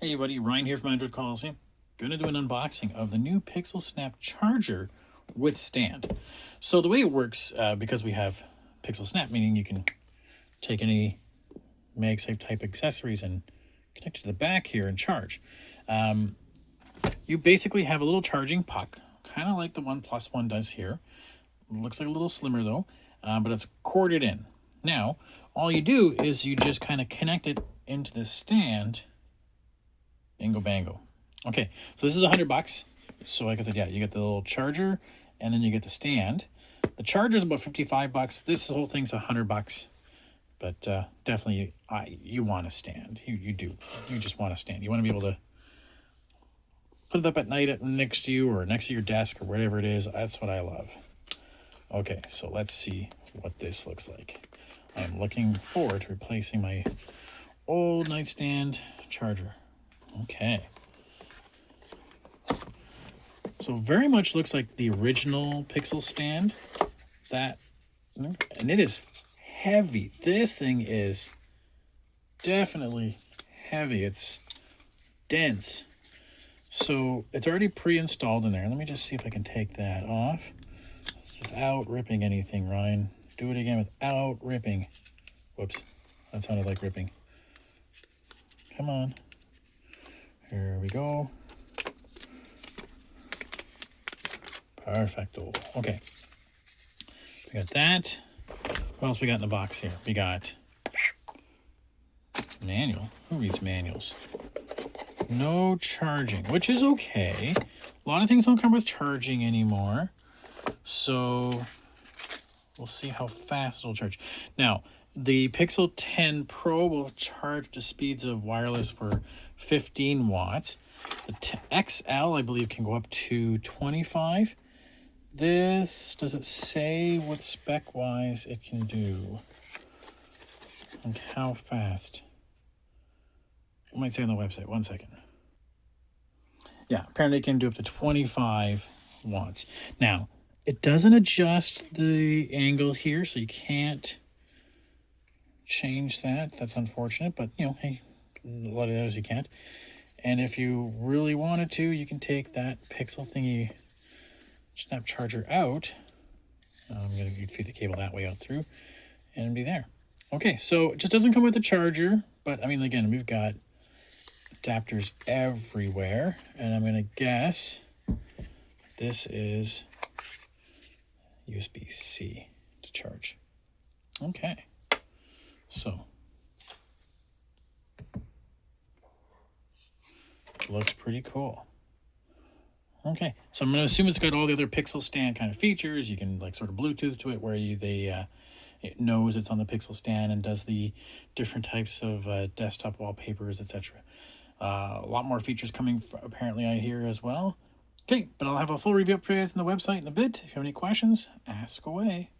Hey buddy, Ryan here from Android Coliseum. Gonna do an unboxing of the new Pixelsnap charger with stand. So the way it works, because we have Pixelsnap, meaning you can take any MagSafe type accessories and connect to the back here and charge. You basically have a little charging puck, kind of like the OnePlus One does here. Looks like a little slimmer though, but it's corded in. Now, all you do is you just kind of connect it into the stand. Bingo bango. Okay, so this is $100. So like I said, yeah, you get the little charger and then you get the stand. The charger is about $55. This whole thing's $100. But definitely, you want a stand. You do. You just want a stand. You want to be able to put it up at night next to you or next to your desk or whatever it is. That's what I love. Okay, so let's see what this looks like. I'm looking forward to replacing my old nightstand charger. Okay. So very much looks like the original Pixel stand. And it is heavy. This thing is definitely heavy. It's dense. So it's already pre-installed in there. Let me just see if I can take that off without ripping anything, Ryan. Do it again without ripping. Whoops. That sounded like ripping. Come on. Here we go. Perfecto. Okay. We got that. What else we got in the box here? We got manual. Who reads manuals? No charging, which is okay. A lot of things don't come with charging anymore. So we'll see how fast it'll charge. Now, the Pixel 10 Pro will charge to speeds of wireless for 15 watts. The XL, I believe, can go up to 25. This, does it say what spec-wise it can do? And how fast? It might say on the website. 1 second. Yeah, apparently it can do up to 25 watts. Now, it doesn't adjust the angle here, so you can't change that. That's unfortunate, but you know, hey, a lot of those you can't. And if you really wanted to, you can take that Pixel thingy snap charger out. You'd feed the cable that way out through and be there. Okay, so it just doesn't come with a charger, but I mean, again, we've got adapters everywhere, and I'm gonna guess this is USB-C to charge. Okay, so looks pretty cool. Okay, so I'm going to assume it's got all the other Pixel stand kind of features. You can like sort of Bluetooth to it where it knows it's on the Pixel stand and does the different types of desktop wallpapers, etc. A lot more features coming apparently I hear as well. Okay, but I'll have a full review up for you guys on the website in a bit. If you have any questions, ask away.